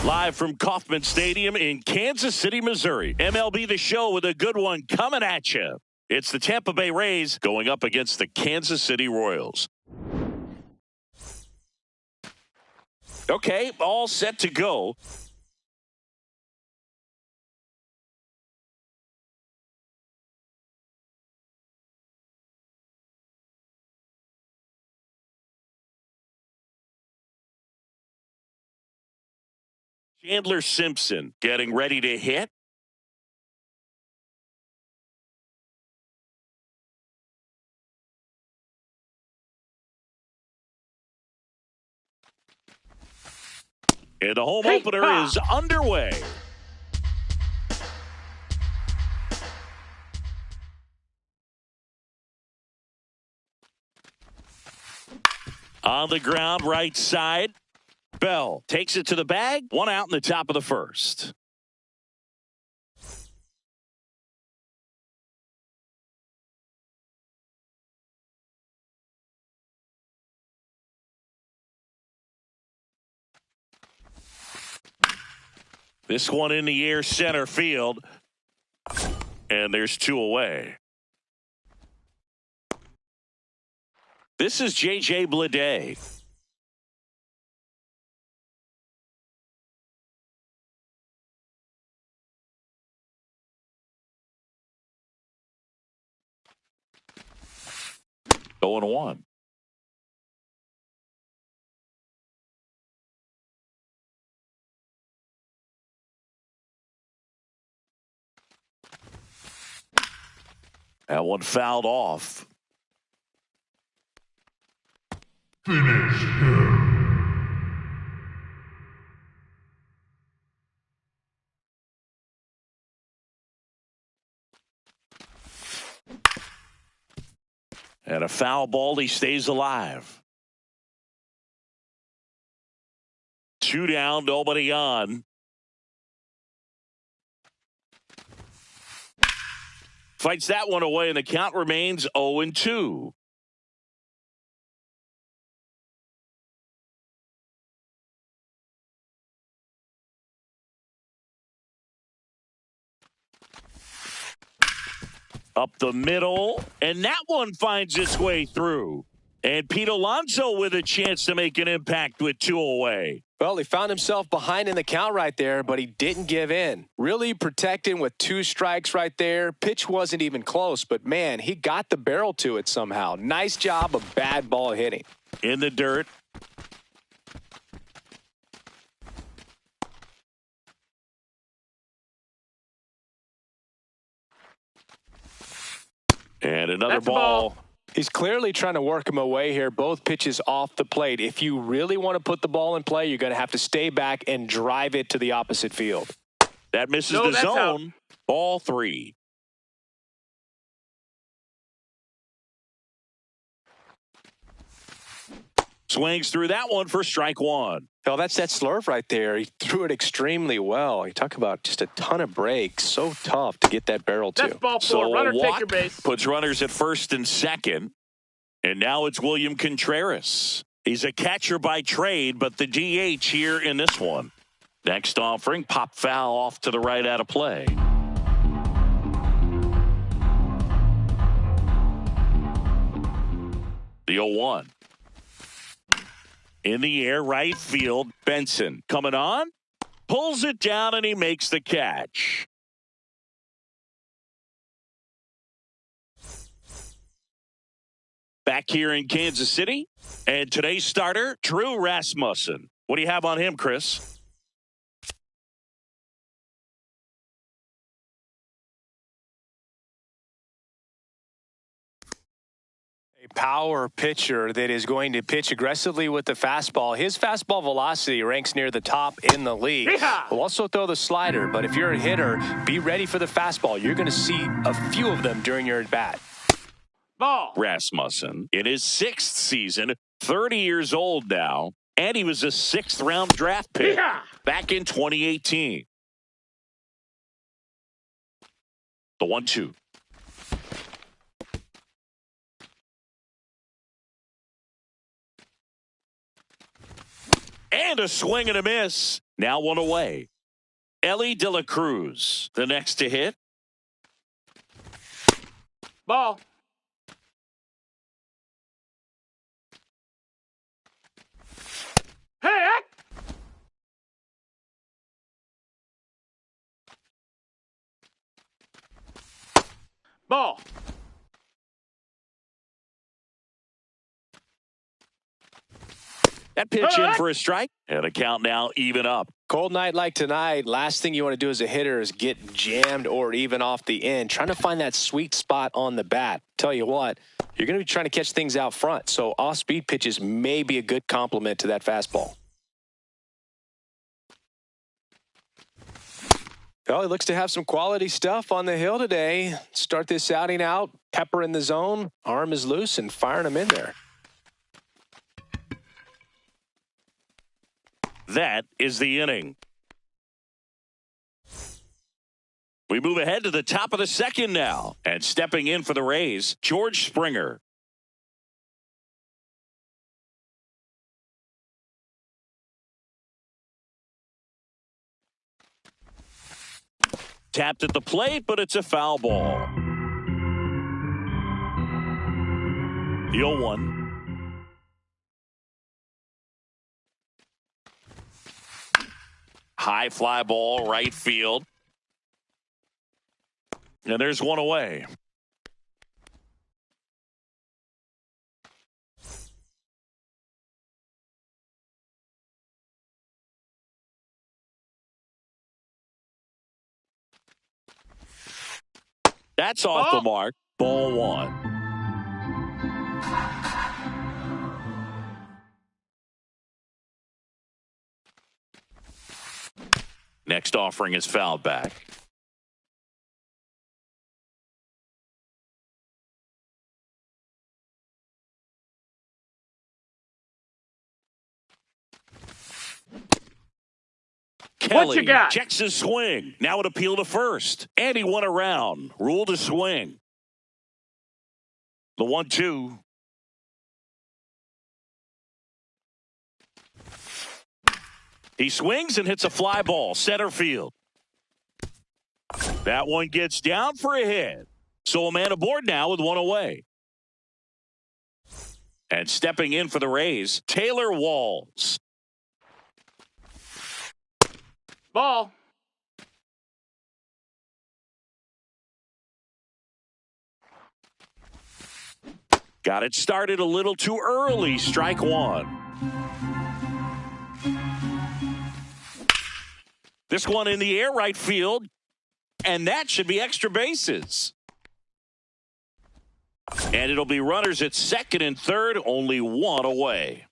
Live from Kauffman Stadium in Kansas City, Missouri. MLB The Show with a good one coming at you. It's the Tampa Bay Rays going up against the Kansas City Royals. Okay, all set to go. Chandler Simpson getting ready to hit. And the home opener is underway. On the ground, right side. Bell takes it to the bag. One out in the top of the first. This one in the air, center field. And there's two away. This is J.J. Bleday. Going one. That one fouled off. Finish him. And a foul ball, he stays alive. Two down, nobody on. Fights that one away, and the count remains 0-2. Up the middle, and that one finds its way through. And Pete Alonso with a chance to make an impact with two away. Well, he found himself behind in the count right there, but he didn't give in. Really protecting with two strikes right there. Pitch wasn't even close, but man, he got the barrel to it somehow. Nice job of bad ball hitting. In the dirt. And another ball. He's clearly trying to work him away here. Both pitches off the plate. If you really want to put the ball in play, you're going to have to stay back and drive it to the opposite field. That misses the zone. Ball three. Swings through that one for strike one. Oh, that's that slurve right there. He threw it extremely well. You talk about just a ton of breaks. So tough to get that barrel to. That's ball four. Runner take your base. Puts runners at first and second. And now it's William Contreras. He's a catcher by trade, but the DH here in this one. Next offering, pop foul off to the right out of play. The 0-1. In the air, right field, Benson coming on, pulls it down, and he makes the catch. Back here in Kansas City, and today's starter, Drew Rasmussen. What do you have on him, Chris? Power pitcher that is going to pitch aggressively with the fastball. His fastball velocity ranks near the top in the league. Will also throw the slider, but if you're a hitter, be ready for the fastball. You're going to see a few of them during your at-bat. Ball. Rasmussen in his sixth season, 30 years old now, and he was a sixth-round draft pick back in 2018. The 1-2. And a swing and a miss. Now one away. Ellie De La Cruz, the next to hit. Ball. Hey! Ball. That pitch in for a strike. And a count now even up. Cold night like tonight, last thing you want to do as a hitter is get jammed or even off the end. Trying to find that sweet spot on the bat. Tell you what, you're going to be trying to catch things out front. So off-speed pitches may be a good complement to that fastball. Well, he looks to have some quality stuff on the hill today. Start this outing out, pepper in the zone, arm is loose, and firing him in there. That is the inning. We move ahead to the top of the second now. And stepping in for the Rays, George Springer. Tapped at the plate, but it's a foul ball. The 0-1. High fly ball, right field. And there's one away. That's off the mark. Ball one. Next offering is fouled back. Kelly what you got? Checks his swing. Now it appeal to first. And he won around. Ruled a swing. The 1-2. He swings and hits a fly ball. Center field. That one gets down for a hit. So a man aboard now with one away. And stepping in for the Rays, Taylor Walls. Ball. Got it started a little too early. Strike one. This one in the air, right field. And that should be extra bases. And it'll be runners at second and third, only one away.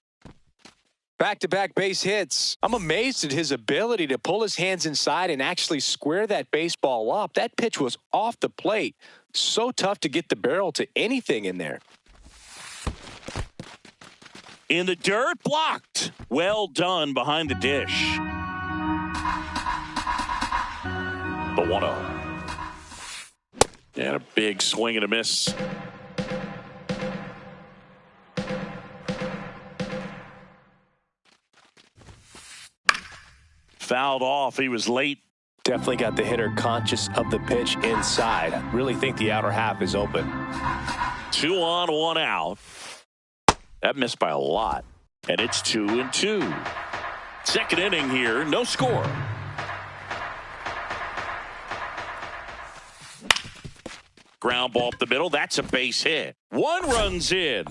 Back-to-back base hits. I'm amazed at his ability to pull his hands inside and actually square that baseball up. That pitch was off the plate. So tough to get the barrel to anything in there. In the dirt, blocked. Well done behind the dish. The 1-0. And a big swing and a miss. Fouled off. He was late. Definitely got the hitter conscious of the pitch inside. I really think the outer half is open. 2 on, 1 out. That missed by a lot. And it's 2-2. Second inning here, no score. Ground ball up the middle. That's a base hit. One runs in.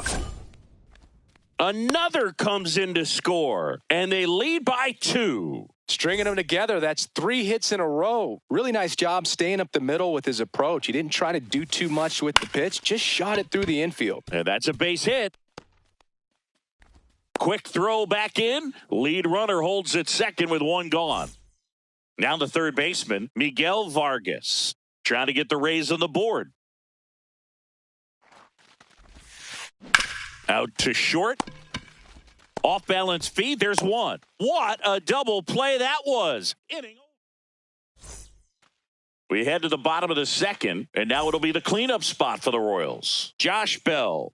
Another comes in to score. And they lead by 2. Stringing them together, that's 3 hits in a row. Really nice job staying up the middle with his approach. He didn't try to do too much with the pitch, just shot it through the infield. And that's a base hit. Quick throw back in. Lead runner holds at second with 1 gone. Now the third baseman, Miguel Vargas, trying to get the Rays on the board. Out to short. Off balance feed. There's one. What a double play that was. Inning. We head to the bottom of the second, and now it'll be the cleanup spot for the Royals. Josh Bell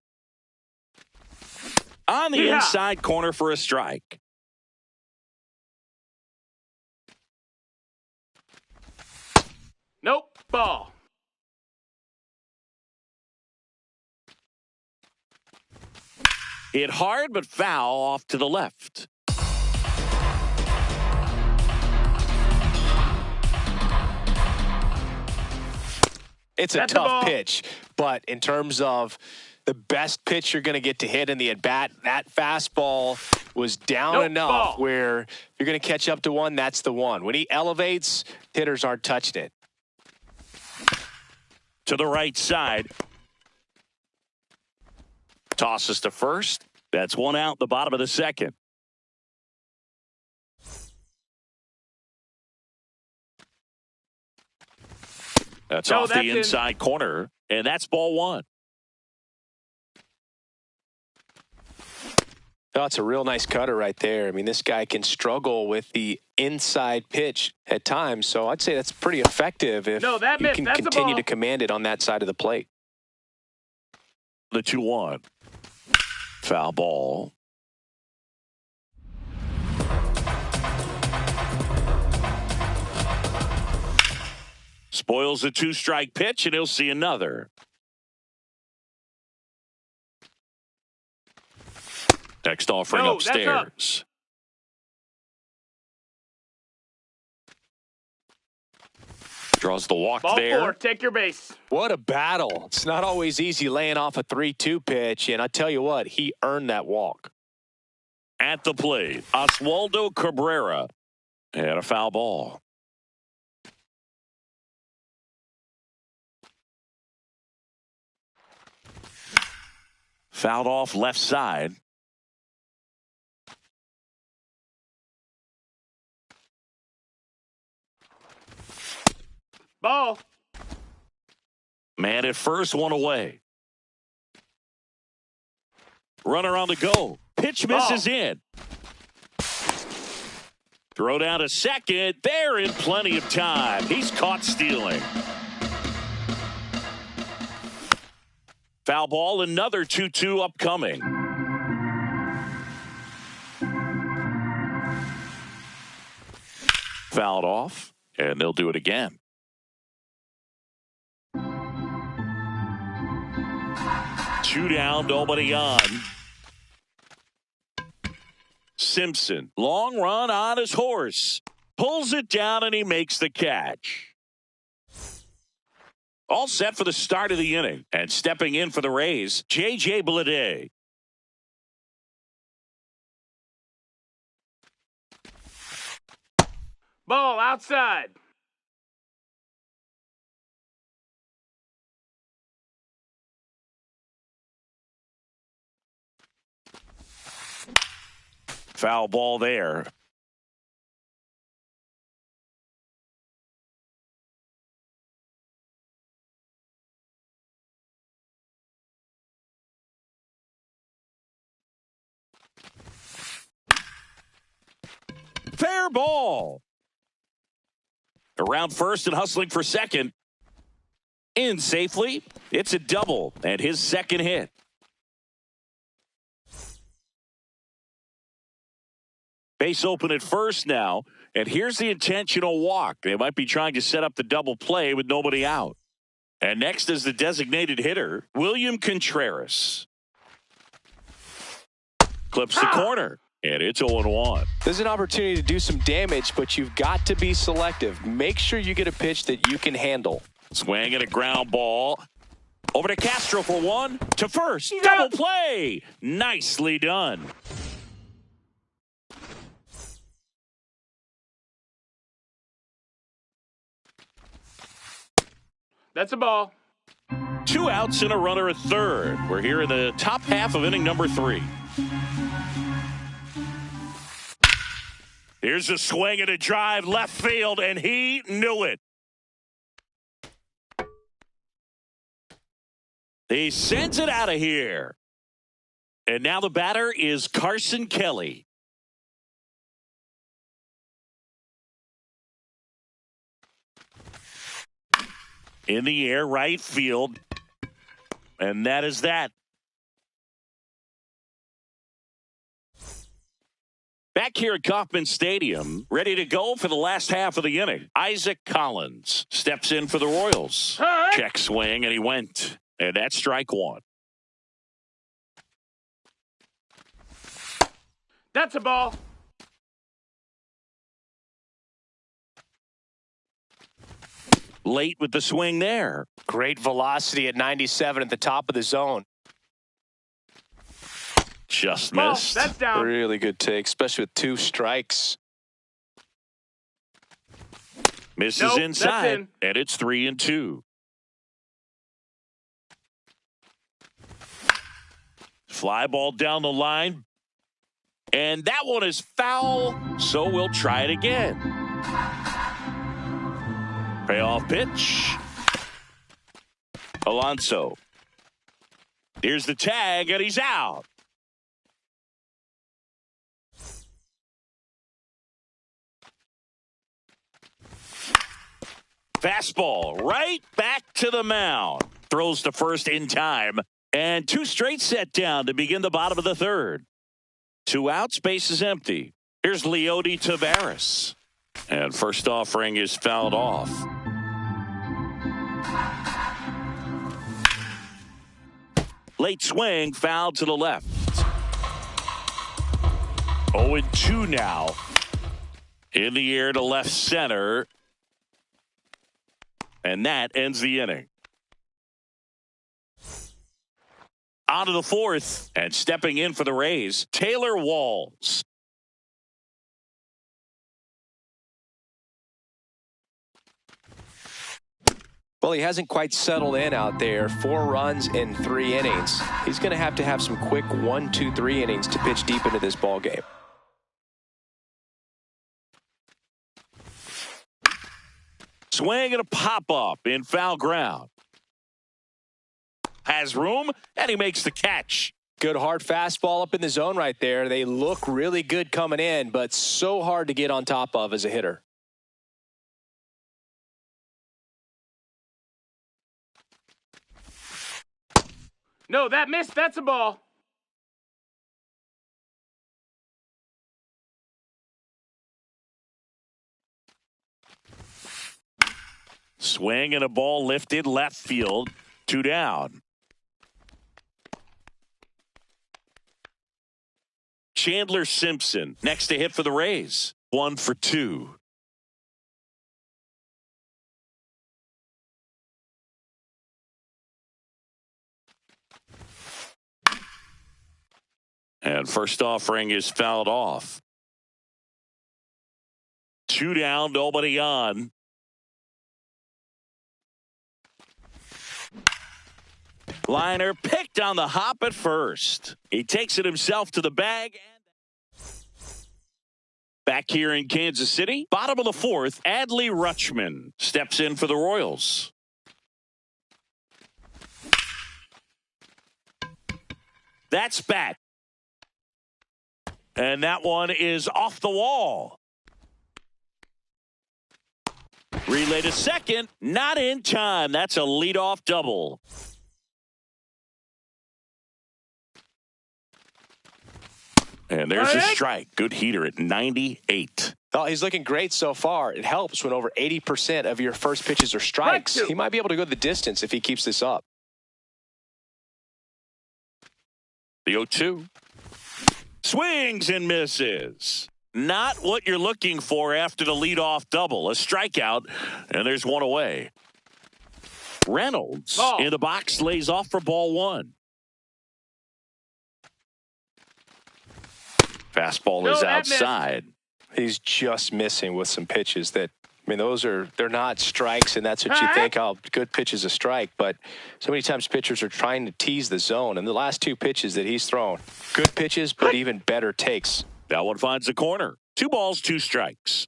on the inside corner for a strike. Ball. Hit hard, but foul off to the left. It's a That's a tough ball. pitch, but in terms of the best pitch you're going to get to hit in the at-bat, that fastball was down Nope, enough ball. where if you're going to catch up to one, that's the one. When he elevates, hitters aren't touching it. To the right side. Tosses to first. That's one out in the bottom of the second. That's off the inside corner, and that's ball one. Oh, it's a real nice cutter right there. I mean, this guy can struggle with the inside pitch at times, so I'd say that's pretty effective if you can continue to command it on that side of the plate. The 2-1. Foul ball. Spoils a 2-strike pitch, and he'll see another. Next offering upstairs. Draws the walk Ball there. 4, take your base. What a battle. It's not always easy laying off a 3-2 pitch, and I tell you what, he earned that walk. At the plate, Oswaldo Cabrera had a foul ball. Fouled off left side. Ball. Man at first, one away. Runner on the go. Pitch misses in. Throw down to second. They're in plenty of time. He's caught stealing. Foul ball, another 2-2 upcoming. Fouled off, and they'll do it again. Two down, nobody on. Simpson, long run on his horse. Pulls it down, and he makes the catch. All set for the start of the inning. And stepping in for the Rays, J.J. Bleday. Ball outside. Foul ball there. Fair ball. Around first and hustling for second. In safely. It's a double and his second hit. Base open at first now. And here's the intentional walk. They might be trying to set up the double play with nobody out. And next is the designated hitter, William Contreras. Clips the corner. And it's 0-1. There's an opportunity to do some damage, but you've got to be selective. Make sure you get a pitch that you can handle. Swing and a ground ball. Over to Castro for one. To first. Double play. Nicely done. That's a ball. 2 outs and a runner at third. We're here in the top half of inning number 3. Here's a swing and a drive left field, and he knew it. He sends it out of here. And now the batter is Carson Kelly. In the air, right field. And that is that. Back here at Kauffman Stadium, ready to go for the last half of the inning. Isaac Collins steps in for the Royals. Hey! Check swing, and he went. And that's strike one. That's a ball. Late with the swing there. Great velocity at 97 at the top of the zone. Just Ball. missed. That's down. Really good take, especially with 2 strikes. Misses Nope, inside, that's in. and it's 3-2. Fly ball down the line. And that one is foul, so we'll try it again. Payoff pitch. Alonso. Here's the tag, and he's out. Fastball right back to the mound. Throws to first in time. And 2 straight set down to begin the bottom of the third. 2 outs, base is empty. Here's Leody Taveras. And first offering is fouled off. Late swing, fouled to the left. 0-2 now. In the air to left center. And that ends the inning. On to the fourth, and stepping in for the Rays, Taylor Walls. Well, he hasn't quite settled in out there. 4 runs in 3 innings. He's going to have some quick 1, 2, 3 innings to pitch deep into this ball game. Swing and a pop-up in foul ground. Has room, and he makes the catch. Good hard fastball up in the zone right there. They look really good coming in, but so hard to get on top of as a hitter. No, that missed. That's a ball. Swing and a ball lifted left field. 2 down. Chandler Simpson next to hit for the Rays. 1 for 2. And first offering is fouled off. 2 down, nobody on. Liner picked on the hop at first. He takes it himself to the bag. Back here in Kansas City, bottom of the fourth, Adley Rutschman steps in for the Royals. That's back. And that one is off the wall. Relay to second, not in time. That's a leadoff double. And there's a strike. Good heater at 98. Oh, he's looking great so far. It helps when over 80% of your first pitches are strikes. He might be able to go the distance if he keeps this up. The 0-2. Swings and misses. Not what you're looking for after the leadoff double. A strikeout, and there's one away. Reynolds in the box lays off for ball 1. Fastball is outside. He's just missing with some pitches that, I mean, they're not strikes, and that's what you think, oh, good pitch is a strike. But so many times pitchers are trying to tease the zone. And the last 2 pitches that he's thrown, good pitches, but even better takes. That one finds the corner. 2 balls, 2 strikes.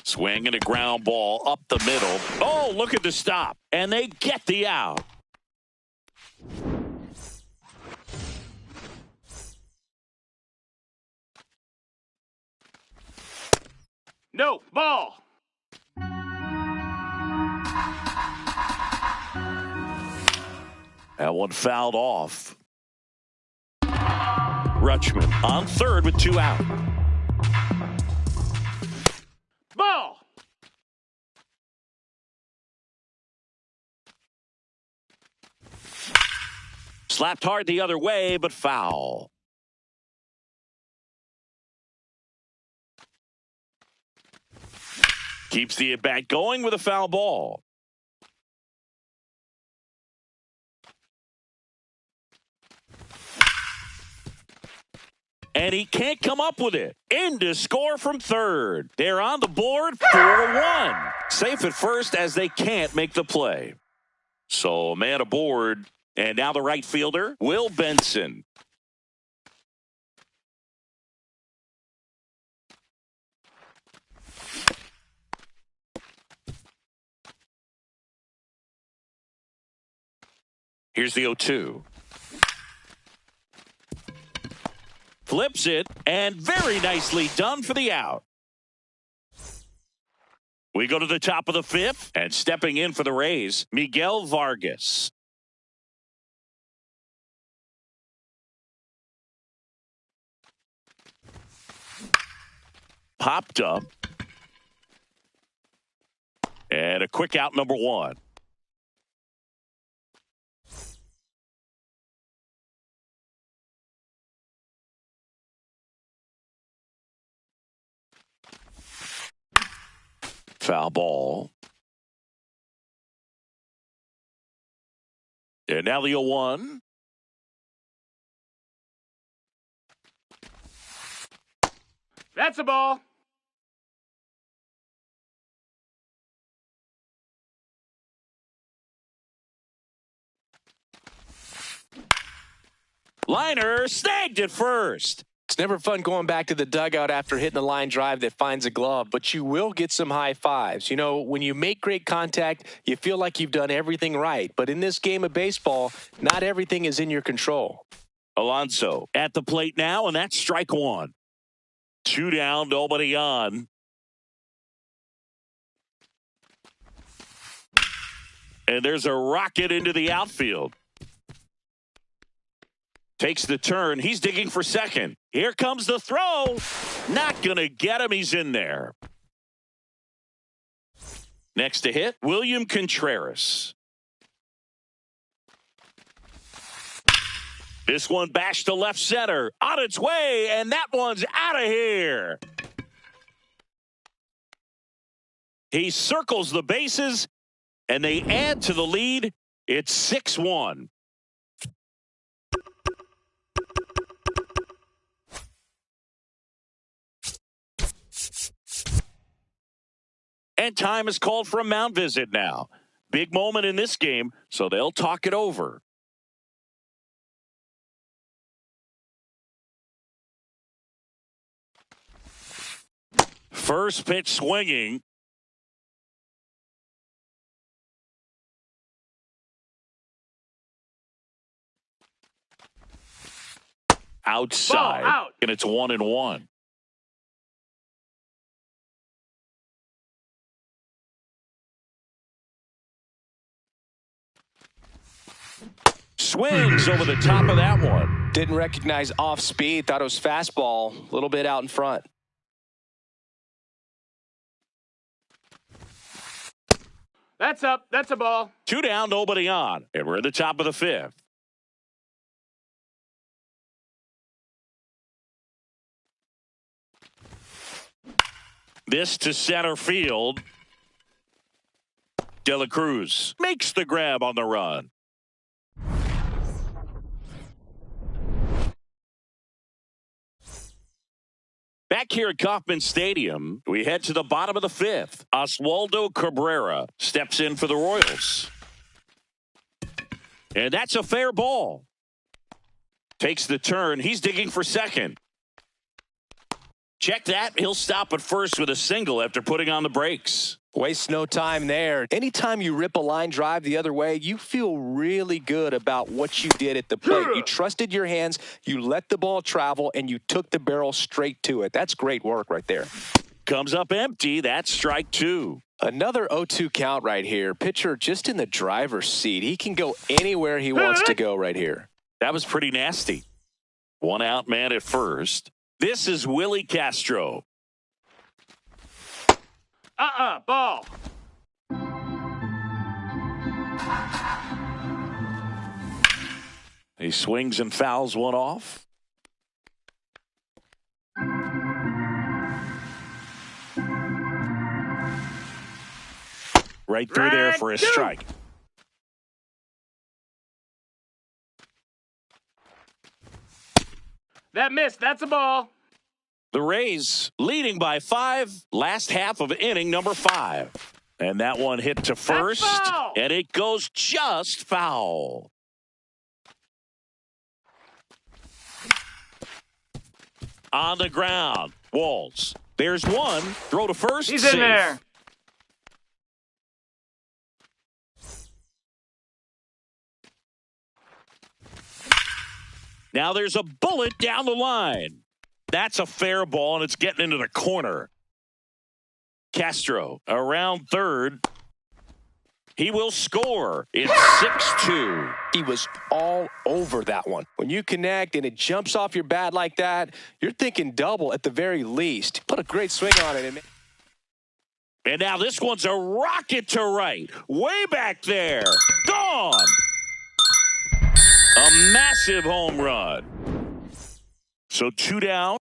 Swing and a ground ball up the middle. Oh, look at the stop. And they get the out. No, ball. That one fouled off. Rutschman on third with 2 out. Ball. Slapped hard the other way, but foul. Keeps the at-bat going with a foul ball. And he can't come up with it. In to score from third. They're on the board 4-1. Safe at first as they can't make the play. So man aboard. And now the right fielder, Will Benson. Here's the 0-2. Flips it, and very nicely done for the out. We go to the top of the 5th, and stepping in for the Rays, Miguel Vargas. Popped up. And a quick out, number 1. Foul ball. And now the 0-1. That's a ball. Liner snagged it first. It's never fun going back to the dugout after hitting a line drive that finds a glove, but you will get some high fives. You know, when you make great contact, you feel like you've done everything right. But in this game of baseball, not everything is in your control. Alonso at the plate now, and that's strike 1. 2 down, nobody on. And there's a rocket into the outfield. Takes the turn. He's digging for second. Here comes the throw. Not going to get him. He's in there. Next to hit, William Contreras. This one bashed to left center. On its way, and that one's out of here. He circles the bases, and they add to the lead. It's 6-1. And time is called for a mound visit now. Big moment in this game, so they'll talk it over. First pitch swinging. Outside. Ball out. And it's 1-1. Swings over the top of that one. Didn't recognize off speed. Thought it was fastball. A little bit out in front. That's up. That's a ball. 2 down, nobody on. And we're at the top of the 5th. This to center field. De La Cruz makes the grab on the run. Back here at Kauffman Stadium, we head to the bottom of the 5th. Oswaldo Cabrera steps in for the Royals. And that's a fair ball. Takes the turn. He's digging for second. Check that. He'll stop at first with a single after putting on the brakes. Waste no time there. Anytime you rip a line drive the other way, you feel really good about what you did at the plate. You trusted your hands, you let the ball travel, and you took the barrel straight to it. That's great work right there. Comes up empty. That's strike 2. Another 0-2 count right here. Pitcher just in the driver's seat. He can go anywhere he wants to go right here. That was pretty nasty. One out man at first. This is Willie Castro. Ball. He swings and fouls one off. Right through there for a strike. That missed. That's a ball. The Rays leading by 5, last half of inning number 5. And that one hit to first, and it goes just foul. On the ground, Walls. There's one. Throw to first. He's safe. in there. Now there's a bullet down the line. That's a fair ball, and it's getting into the corner. Castro around third. He will score. It's 6-2. He was all over that one. When you connect and it jumps off your bat like that, you're thinking double at the very least. Put a great swing on it. And now this one's a rocket to right. Way back there. Gone. A massive home run. So 2 down.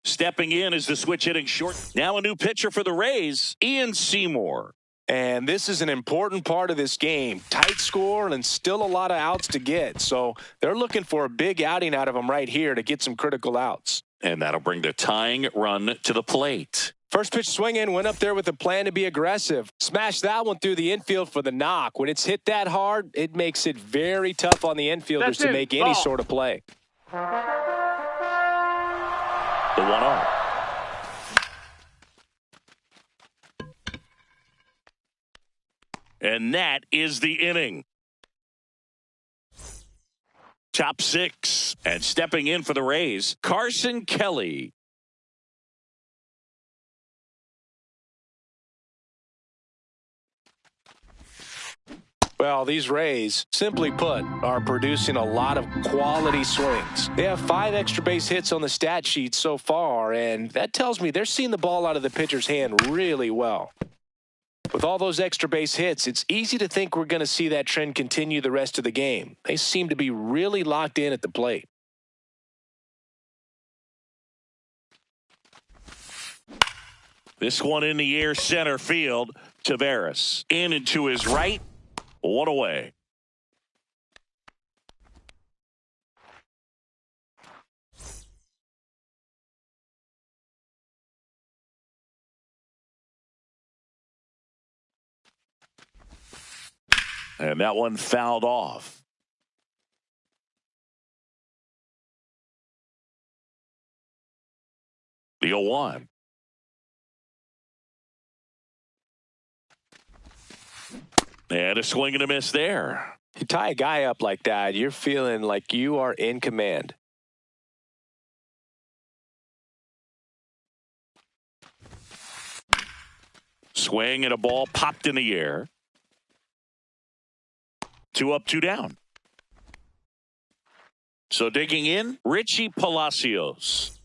Stepping in is the switch hitting short. Now a new pitcher for the Rays, Ian Seymour. And this is an important part of this game. Tight score and still a lot of outs to get. So they're looking for a big outing out of him right here to get some critical outs. And that'll bring the tying run to the plate. First pitch swinging, went up there with a plan to be aggressive. Smashed that one through the infield for the knock. When it's hit that hard, it makes it very tough on the infielders to make any sort of play. The 1-0. And that is the inning. Top 6. And stepping in for the Rays, Carson Kelly. Well, these Rays, simply put, are producing a lot of quality swings. They have 5 extra base hits on the stat sheet so far, and that tells me they're seeing the ball out of the pitcher's hand really well. With all those extra base hits, it's easy to think we're going to see that trend continue the rest of the game. They seem to be really locked in at the plate. This one in the air, center field. Taveras in and to his right. One away. And that one fouled off. The 0-1. And a swing and a miss there. You tie a guy up like that, you're feeling like you are in command. Swing and a ball popped in the air. 2 up, 2 down. So digging in, Richie Palacios.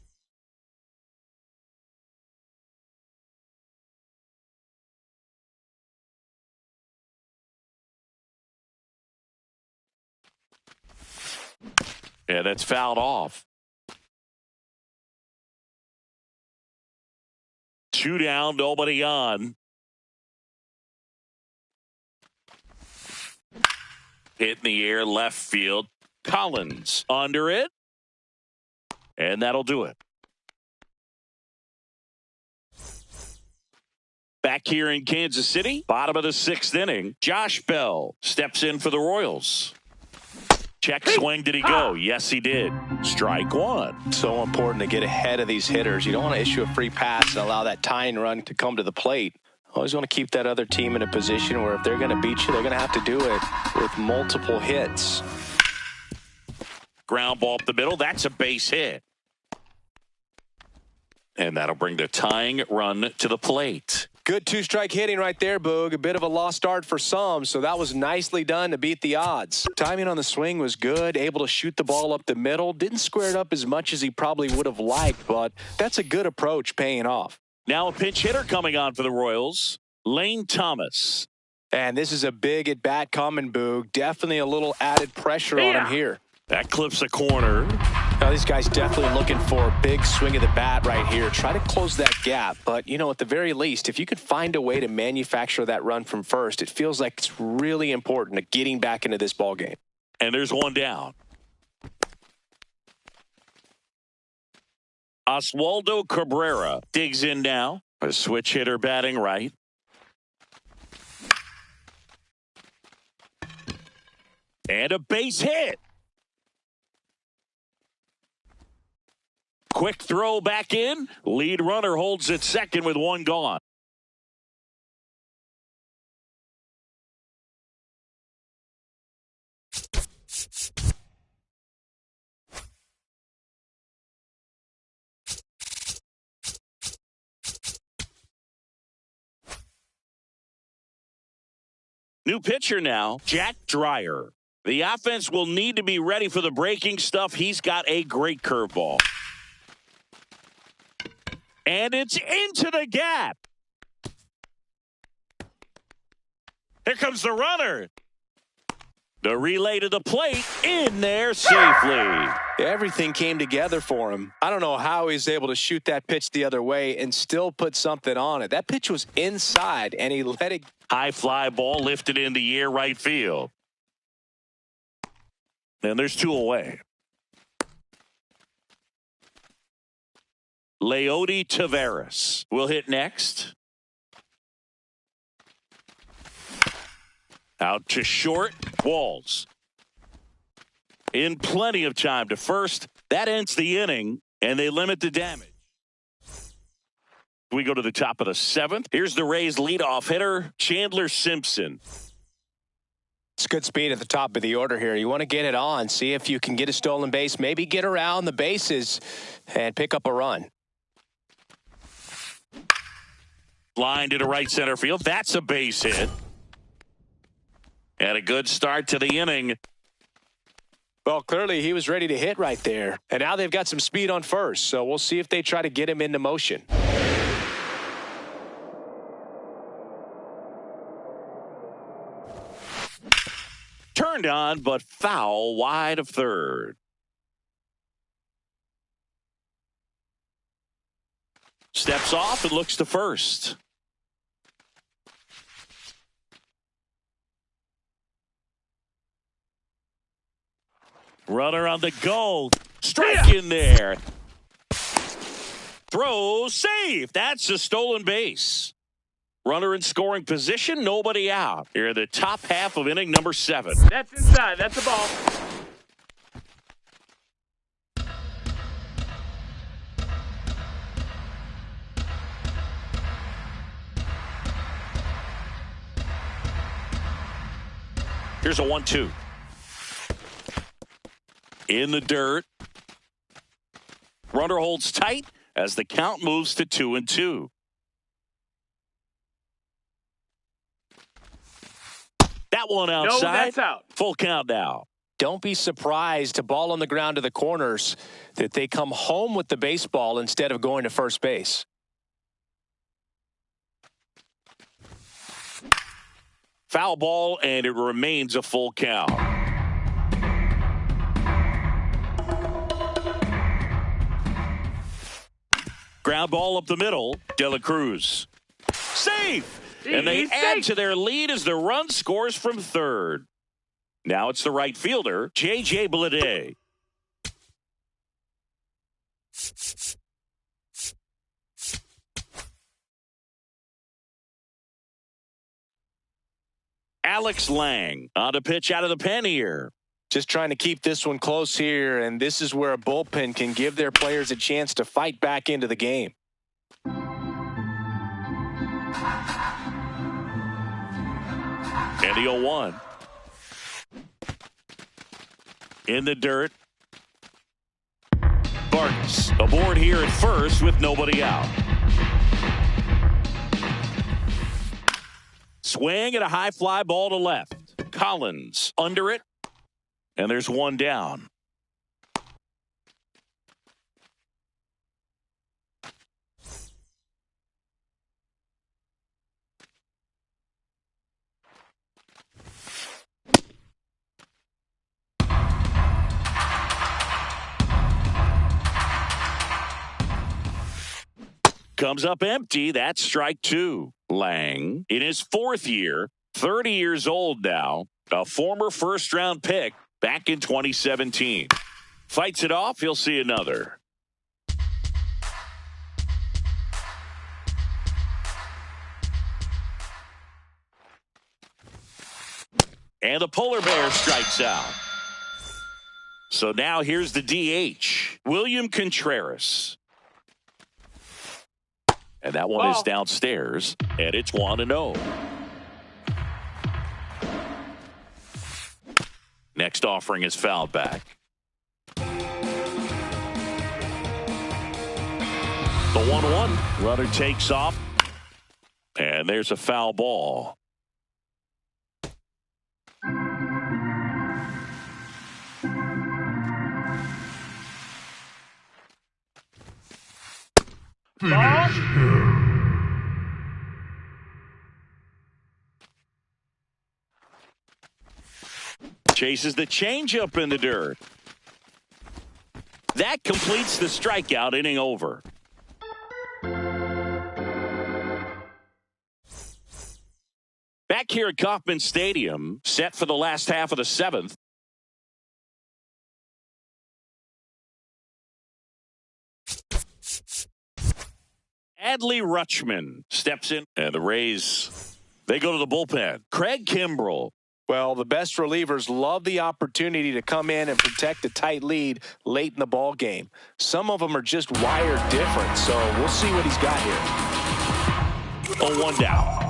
Yeah, that's fouled off. 2 down, nobody on. Hit in the air, left field. Collins under it. And that'll do it. Back here in Kansas City, bottom of the 6th inning, Josh Bell steps in for the Royals. Check swing, did he go? Yes, he did. Strike 1. So important to get ahead of these hitters. You don't want to issue a free pass and allow that tying run to come to the plate. Always want to keep that other team in a position where if they're going to beat you, they're going to have to do it with multiple hits. Ground ball up the middle. That's a base hit. And that'll bring the tying run to the plate. Good two-strike hitting right there, Boog. A bit of a lost start for some, so that was nicely done to beat the odds. Timing on the swing was good, able to shoot the ball up the middle. Didn't square it up as much as he probably would have liked, but that's a good approach paying off. Now a pinch hitter coming on for the Royals, Lane Thomas. And this is a big at-bat coming, Boog. Definitely a little added pressure on him here. That clips the corner. Now, this guy's definitely looking for a big swing of the bat right here. Try to close that gap. But, you know, at the very least, if you could find a way to manufacture that run from first, it feels like it's really important to getting back into this ball game. And there's one down. Oswaldo Cabrera digs in now. A switch hitter batting right. And a base hit. Quick throw back in. Lead runner holds at second with one gone. New pitcher now, Jack Dreyer. The offense will need to be ready for the breaking stuff. He's got a great curveball. And it's into the gap. Here comes the runner. The relay to the plate in there safely. Everything came together for him. I don't know how he's able to shoot that pitch the other way and still put something on it. That pitch was inside, and he let it. High fly ball lifted in the air right field. And there's two away. Leody Taveras will hit next. Out to short. Walls. In plenty of time to first. That ends the inning, and they limit the damage. We go to the top of the seventh. Here's the Rays' leadoff hitter, Chandler Simpson. It's good speed at the top of the order here. You want to get it on, see if you can get a stolen base, maybe get around the bases and pick up a run. Line to the right center field. That's a base hit. And a good start to the inning. Well, clearly he was ready to hit right there. And now they've got some speed on first, so we'll see if they try to get him into motion. Turned on, but foul wide of third. Steps off and looks to first. Runner on the go. Strike in there. Throw safe. That's a stolen base. Runner in scoring position. Nobody out. Here in the top half of inning number 7. That's inside. That's a ball. Here's a 1-2. In the dirt. Runner holds tight as the count moves to 2-2. That one outside. No, that's out. Full count now. Don't be surprised to ball on the ground to the corners that they come home with the baseball instead of going to first base. Foul ball, and it remains a full count. Ground ball up the middle. De La Cruz. Safe! And they add to their lead as the run scores from third. Now it's the right fielder, J.J. Bleday. Alex Lang on to pitch out of the pen here. Just trying to keep this one close here, and this is where a bullpen can give their players a chance to fight back into the game. And the 0-1. In the dirt. Vargas aboard here at first with nobody out. Swing and a high fly ball to left. Collins under it, and there's one down. Comes up empty. That's strike two. Lang, in his fourth year, 30 years old now, a former first-round pick back in 2017. Fights it off. He'll see another. And the polar bear strikes out. So now here's the DH, William Contreras. And that one is downstairs, and it's 1-0. Next offering is fouled back. The 1-1. Runner takes off, and there's a foul ball. Finish him. Chases the changeup in the dirt. That completes the strikeout. Inning over. Back here at Kauffman Stadium, set for the last half of the seventh. Adley Rutschman steps in, and the Rays, they go to the bullpen. Craig Kimbrell. Well, the best relievers love the opportunity to come in and protect a tight lead late in the ball game. Some of them are just wired different, so we'll see what he's got here. 0-1 down.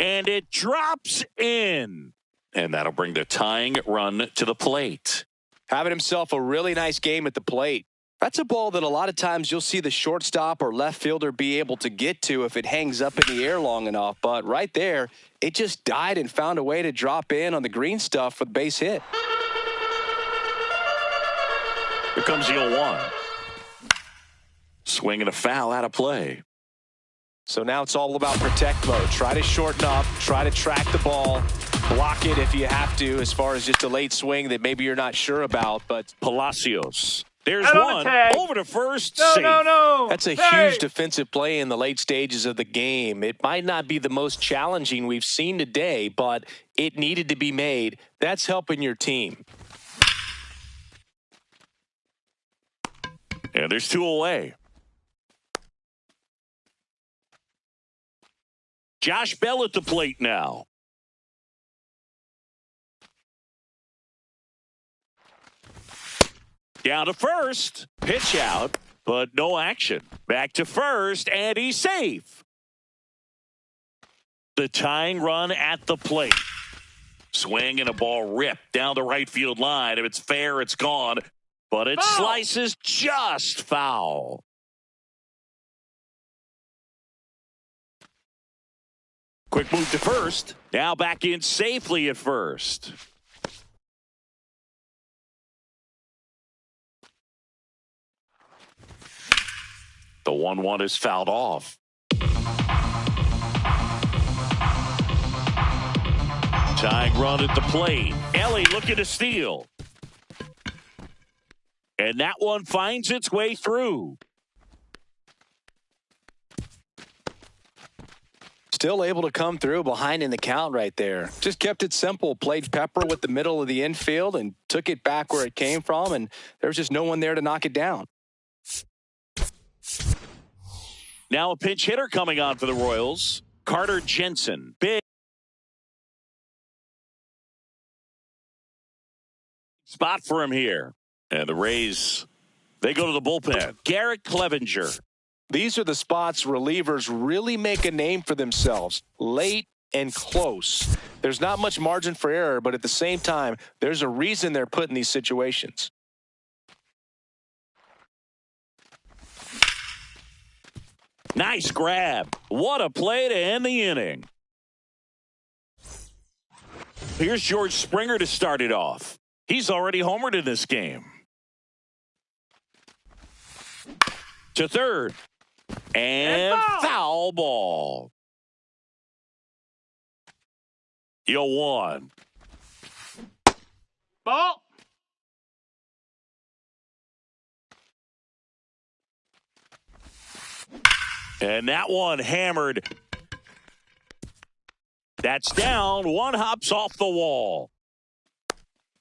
And it drops in. And that'll bring the tying run to the plate. Having himself a really nice game at the plate. That's a ball that a lot of times you'll see the shortstop or left fielder be able to get to if it hangs up in the air long enough. But right there, it just died and found a way to drop in on the green stuff for the base hit. Here comes the 0-1. Swing and a foul out of play. So now it's all about protect mode. Try to shorten up, try to track the ball, block it if you have to, as far as just a late swing that maybe you're not sure about. But Palacios. There's Out on one the tag. over to first. No, safe. no. that's a Hey. huge defensive play in the late stages of the game. It might not be the most challenging we've seen today, but it needed to be made. That's helping your team. And there's two away. Josh Bell at the plate now. Down to first. Pitch out, but no action. Back to first, and he's safe. The tying run at the plate. Swing and a ball ripped down the right field line. If it's fair, it's gone. But it slices just foul. Quick move to first. Now back in safely at first. The 1-1 is fouled off. Tying run at the plate. Ellie looking to steal. And that one finds its way through. Still able to come through behind in the count right there. Just kept it simple. Played Pepper with the middle of the infield and took it back where it came from. And there was just no one there to knock it down. Now a pinch hitter coming on for the Royals. Carter Jensen. Big spot for him here. And the Rays, they go to the bullpen. Garrett Clevenger. These are the spots relievers really make a name for themselves. Late, and close. There's not much margin for error, but at the same time, there's a reason they're put in these situations. Nice grab. What a play to end the inning. Here's George Springer to start it off. He's already homered in this game. To third. And foul ball. 0-1. Ball. And that one hammered. That's down. One hops off the wall.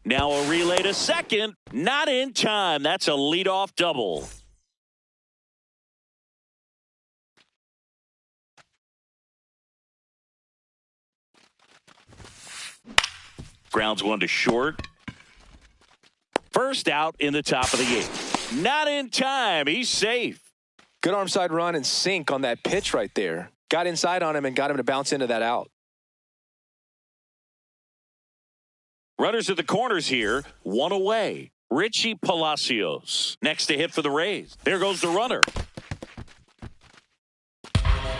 Now a relay to second. Not in time. That's a leadoff double. Grounds one to short. First out in the top of the eighth. Not in time. He's safe. Good arm side run and sink on that pitch right there. Got inside on him and got him to bounce into that out. Runners at the corners here. One away. Richie Palacios. Next to hit for the Rays. There goes the runner.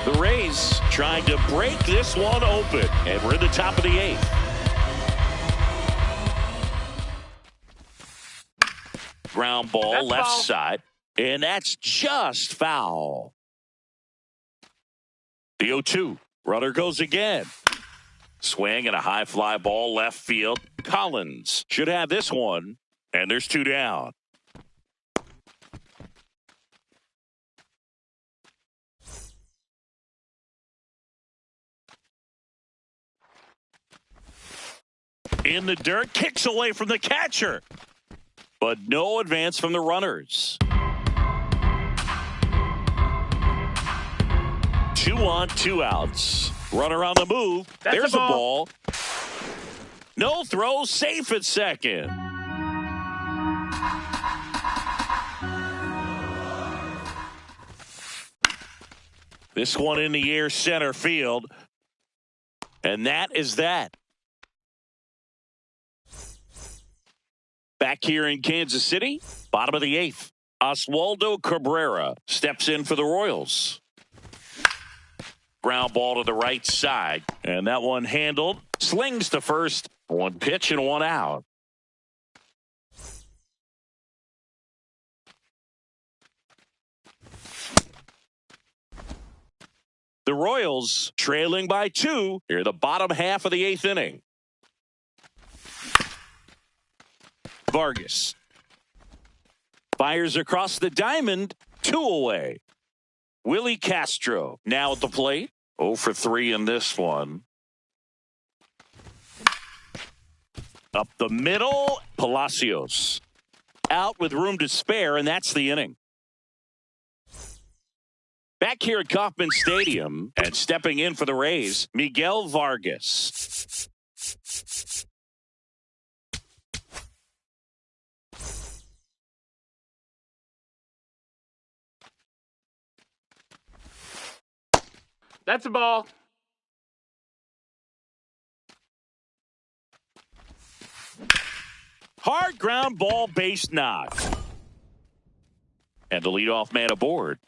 The Rays trying to break this one open. And we're in the top of the eighth. Ground ball, that's left foul. side. And that's just foul. The 0-2. Runner goes again. Swing and a high fly ball left field. Collins should have this one. And there's two down. In the dirt, kicks away from the catcher. But no advance from the runners. 2 on, 2 outs. Runner on the move. That's There's a a ball. ball. No throw, safe at second. This one in the air, center field. And that is that. Back here in Kansas City, bottom of the eighth. Oswaldo Cabrera steps in for the Royals. Ground ball to the right side. And that one handled. Slings to first. One pitch and one out. The Royals trailing by 2 here, the bottom half of the eighth inning. Vargas fires across the diamond, 2 away. Willie Castro now at the plate. 0 for 3 in this one. Up the middle, Palacios. Out with room to spare, and that's the inning. Back here at Kauffman Stadium, and stepping in for the Rays, Miguel Vargas. That's a ball. Hard ground ball, base knock. And the leadoff man aboard.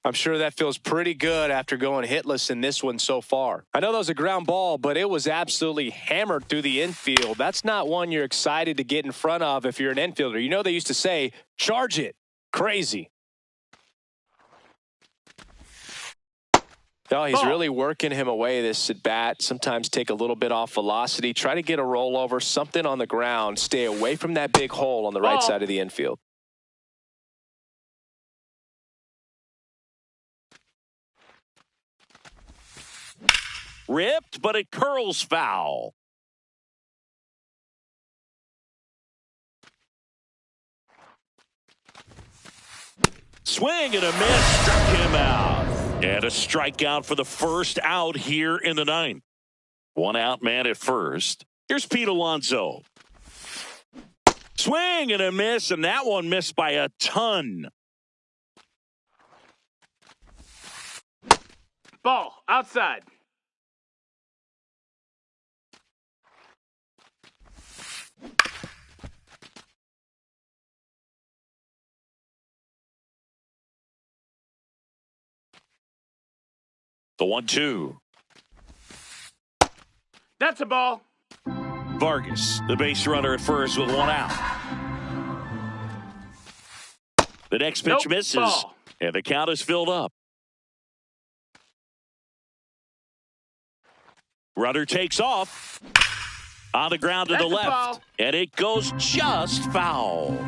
I'm sure that feels pretty good after going hitless in this one so far. I know that was a ground ball, but it was absolutely hammered through the infield. That's not one you're excited to get in front of if you're an infielder. You know they used to say, charge it. Crazy. Oh, he's really working him away, this at bat. Sometimes take a little bit off velocity. Try to get a rollover, something on the ground. Stay away from that big hole on the right side of the infield. Ripped, but it curls foul. Swing and a miss, struck him out. And a strikeout for the first out here in the ninth. One out man at first. Here's Pete Alonso. Swing and a miss, and that one missed by a ton. Ball outside. The 1-2. That's a ball. Vargas, the base runner at first with one out. The next pitch misses, ball. and the count is filled up. Runner takes off on the ground to That's the a left, ball. and it goes just foul.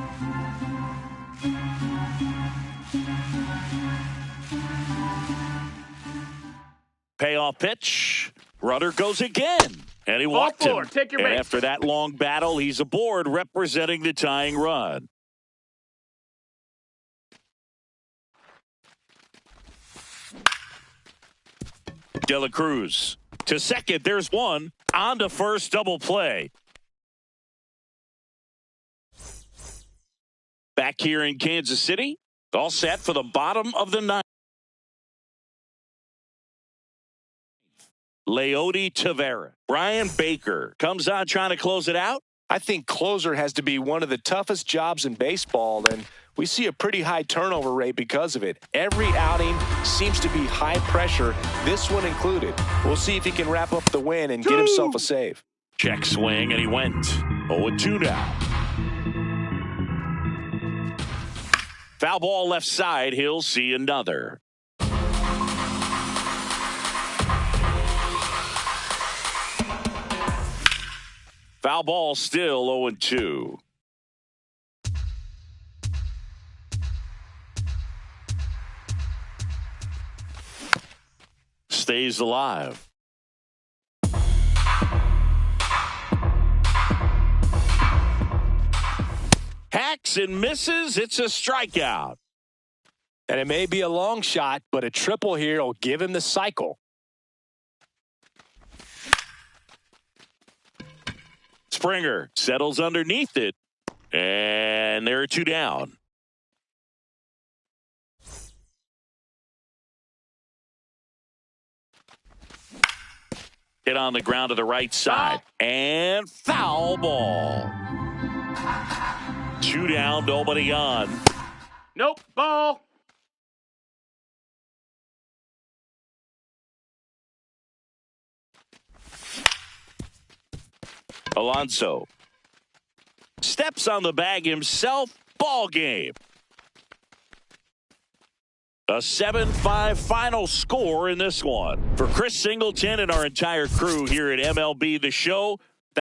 Payoff pitch. Runner goes again. And he walked him. Take your And base. after that long battle, he's aboard representing the tying run. De La Cruz to second. There's one. On to first, double play. Back here in Kansas City. All set for the bottom of the ninth. Leody Taveras. Brian Baker comes on trying to close it out. I think closer has to be one of the toughest jobs in baseball, and we see a pretty high turnover rate because of it. Every outing seems to be high pressure, this one included. We'll see if he can wrap up the win and get himself a save. Check swing, and he went 0-2 now. Foul ball left side. He'll see another. Foul ball still 0-2. Stays alive. Hacks and misses. It's a strikeout. And it may be a long shot, but a triple here will give him the cycle. Springer settles underneath it, and there are two down. Hit on the ground to the right side, and foul ball. Two down, nobody on. Nope, ball. Alonso steps on the bag himself. Ball game. A 7-5 final score in this one. For Chris Singleton and our entire crew here at MLB The Show,